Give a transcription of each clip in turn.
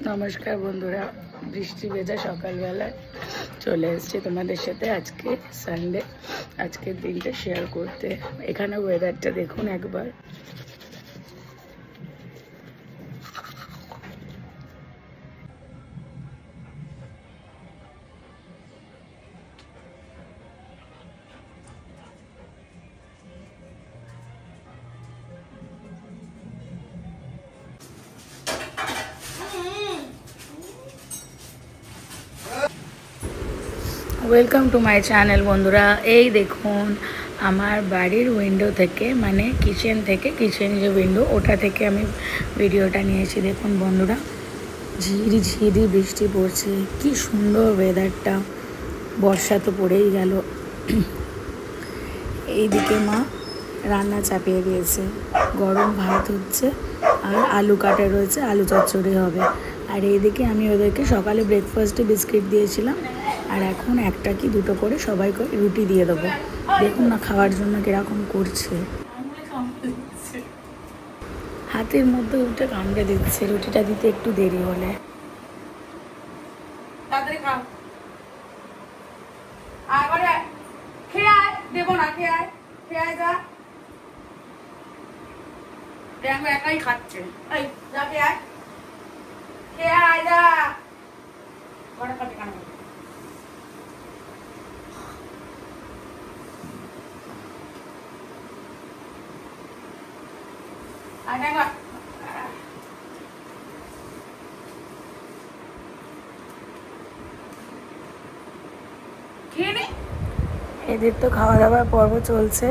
নমস্কার বন্ধুরা, বৃষ্টি ভেজা সকালবেলায় চলে এসেছি তোমাদের সাথে আজকে সানডে আজকের দিনটা শেয়ার করতে। এখানে ওয়েদারটা দেখুন একবার। ওয়েলকাম টু মাই চ্যানেল বন্ধুরা। এই দেখুন আমার বাড়ির উইন্ডো থেকে, মানে কিচেন থেকে, কিচেন যে উইন্ডো ওটা থেকে আমি ভিডিওটা নিয়েছি। দেখুন বন্ধুরা, ঝিরি ঝিরি বৃষ্টি পড়ছে, কি সুন্দর ওয়েদারটা। বর্ষা তো পড়েই গেল। এইদিকে মা রান্না চাপিয়ে দিয়েছে, গরম ভাত হচ্ছে আর আলু কাটা রয়েছে, আলু চচ্চড়ি হবে। আর এইদিকে আমি ওদেরকে সকালে ব্রেকফাস্টে বিস্কিট দিয়েছিলাম, আর এখন একটা কি দুটো করে সবাই করে রুটি দিয়ে দেবো। দেখুন না খাওয়ার জন্য কিরকম করছে, হাতের মধ্যে উঠে কামড়ে দিচ্ছে। রুটিটা দিতে একটু দেরি হলে একাই খাচ্ছে। এদের তো খাওয়া দাওয়ার পর্ব চলছে।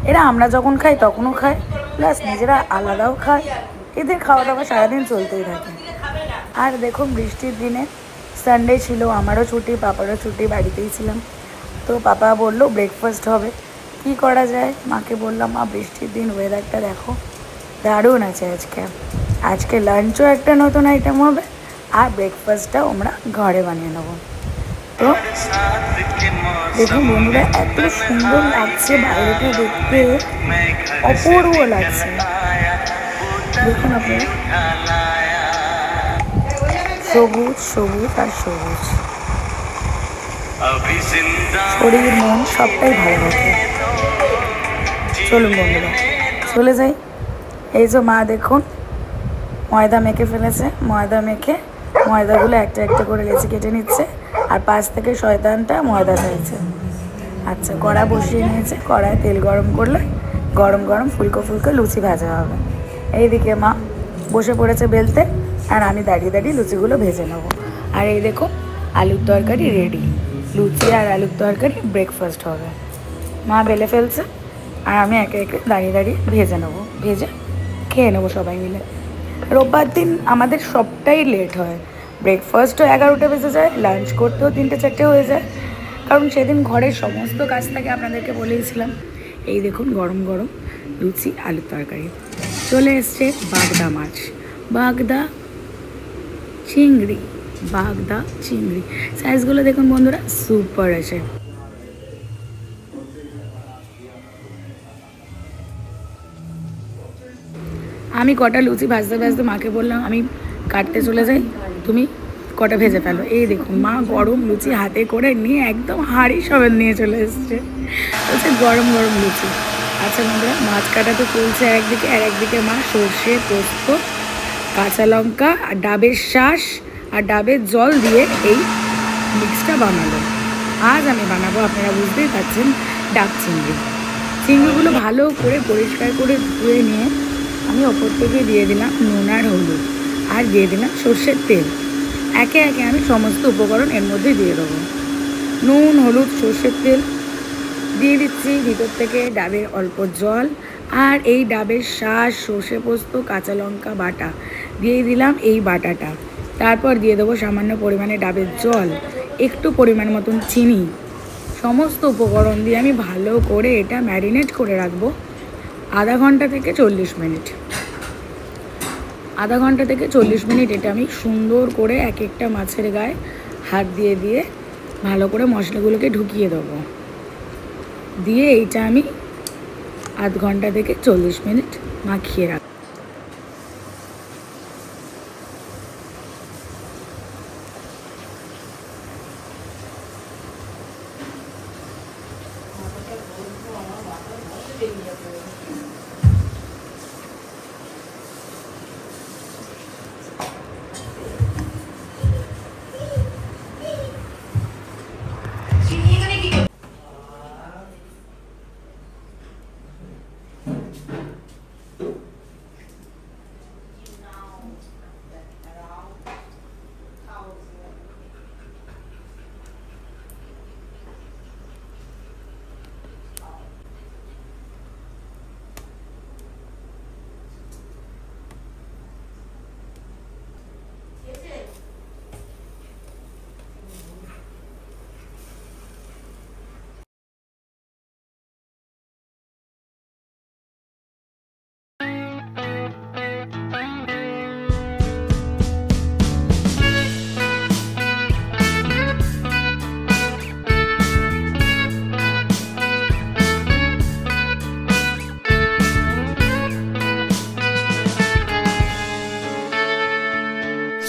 এরা আমরা যখন খাই তখনও খায়, প্লাস নিজেরা আলাদাও খায়। এদের খাওয়া দাওয়া সারাদিন চলতেই থাকে। আর দেখুন বৃষ্টির দিনে সানডে ছিল, আমারও ছুটি, পাপারও ছুটি, বাড়িতেই ছিলাম। তো পাপা বললো ব্রেকফাস্ট হবে, কি করা যায়। মাকে বললাম মা বৃষ্টির দিন ওয়েদারটা দেখো, দারুণ আছে আজকে। আজকে লাঞ্চও একটা নতুন আইটেম হবে, আর ব্রেকফাস্টটাও আমরা ঘরে বানিয়ে নেবো। তো দেখুন বন্ধুরা, এত সুন্দর লাগছে বাইরেটা দেখতে, অপূর্ব লাগছে। দেখুন আপনারা, সবুজ সবুজ আর সবুজ, শরীর মন সবটাই ভালো থাকে। চলুন বন্ধুরা চলে যাই। এই যে মা দেখুন ময়দা মেখে ফেলেছে, ময়দা মেখে ময়দাগুলো একটা একটা করে লেচি কেটে নিচ্ছে, আর পাশ থেকে শয়তানটা ময়দা চাইছে। আচ্ছা, কড়া বসিয়ে নিয়েছে, কড়ায় তেল গরম করলে গরম গরম ফুলকো ফুলকো লুচি ভাজা হবে। এইদিকে মা বসে পড়েছে বেলতে, আর আমি দাঁড়িয়ে দাঁড়িয়ে লুচিগুলো ভেজে নেবো। আর এই দেখো আলুর তরকারি রেডি, লুচি আর আলুর তরকারি ব্রেকফাস্ট হবে। মা বেলে ফেলছে, আর আমি একে একে দাঁড়িয়ে দাঁড়িয়ে ভেজে নেবো, ভেজে খেয়ে নেবো সবাই মিলে। রোববার দিন আমাদের সবটাই লেট হয়, ব্রেকফাস্টও 11টা বেজে যায়, লাঞ্চ করতেও 3টে-4টে হয়ে যায়, কারণ সেদিন ঘরের সমস্ত কাজ থাকে, আপনাদেরকে বলেইছিলাম। এই দেখুন গরম গরম লুচি আলুর তরকারি। চলে এসছে বাগদা মাছ, বাগদা চিংড়ি, বাগদা চিংড়ি। সাইজগুলো দেখুন বন্ধুরা, সুপার আছে। আমি কটা লুচি ভাজতে ভাজতে মাকে বললাম আমি কাটতে চলে যাই, তুমি কটা ভেজে ফেলো। এই দেখুন মা গরম লুচি হাতে করে নিয়ে একদম হাঁড়ি সমেত নিয়ে চলে এসছে, বলছে গরম গরম লুচি। আচ্ছা বন্ধুরা, মাছ কাটা তো চলছে একদিকে, আর একদিকে মা সর্ষে, পোস্ত, কাঁচা লঙ্কা আর ডাবের শাঁস আর ডাবের জল দিয়ে এই মিক্সটা বানালো। আজ আমি বানাবো, আপনারা বুঝতেই পারছেন, ডাব চিংড়ি। চিংড়িগুলো ভালো করে পরিষ্কার করে ধুয়ে নিয়ে আমি ওপর থেকে দিয়ে দিলাম নুন আর হলুদ, আর দিয়ে দিলাম সর্ষের তেল। একে একে আমি সমস্ত উপকরণ এর মধ্যে দিয়ে দেবো। নুন, হলুদ, সর্ষের তেল দিয়ে দিচ্ছি, ভিতর থেকে ডাবের অল্প জল, আর এই ডাবের শাঁস, সর্ষে পোস্ত, কাঁচা লঙ্কা বাটা দিয়ে দিলাম এই বাটাটা। তারপর দিয়ে দেবো সামান্য পরিমাণে ডাবের জল, একটু পরিমাণ মতন চিনি। সমস্ত উপকরণ দিয়ে আমি ভালো করে এটা ম্যারিনেট করে রাখবো আধা ঘন্টা থেকে 40 মিনিট। আধা ঘন্টা থেকে 40 মিনিট এটা আমি সুন্দর করে এক একটা মাছের গায়ে হাত দিয়ে দিয়ে ভালো করে মশলাগুলোকে ঢুকিয়ে দেবো। দিয়ে এইটা আমি আধ ঘন্টা থেকে 40 মিনিট মাখিয়ে রাখবো।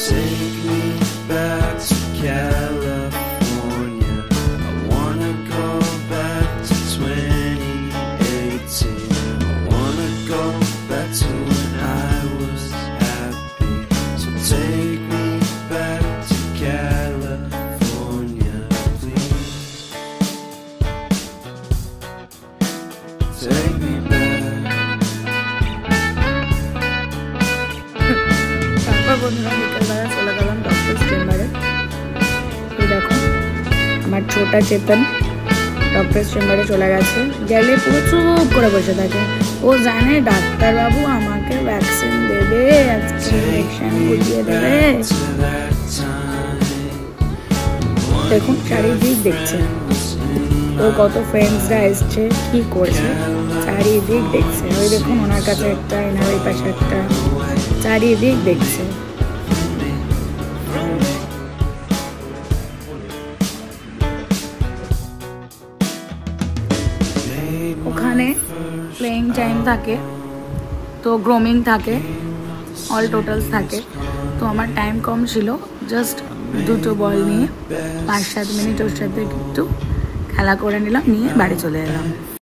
Take me back to California. I wanna go back to 2018. I wanna go back to when I was happy. So take me back to California, please. Take me back. তারপর বন্ধুরা বিকেলবেলা চলে গেলাম ডক্টরস চেম্বারে। এই দেখো আমার ছোটা চেতন ডক্টরস চেম্বারে চলে গেছে। গেলে পুরো চুপ করে বসে থাকে। ও জানে ডাক্তারবাবু আমাকে ভ্যাকসিন দেবে, ইঞ্জেকশন বুঝিয়ে দেবে। দেখুন চারিদিক দেখছে, ও কত ফ্রেন্ডসরা এসছে, কি করছে চারিদিক দেখছে। ওই দেখুন ওনার কাছে একটা, এনার ওই পাশে একটা, চারিদিক দেখছে। ওখানে প্লেইং টাইম থাকে, তো গ্রোমিং থাকে, অল টোটালস থাকে। তো আমার টাইম কম ছিল, জাস্ট দুটো বল নিয়ে 5-7 মিনিট ওর সাথে একটু খেলা করে নিলাম, নিয়ে বাড়ি চলে এলাম।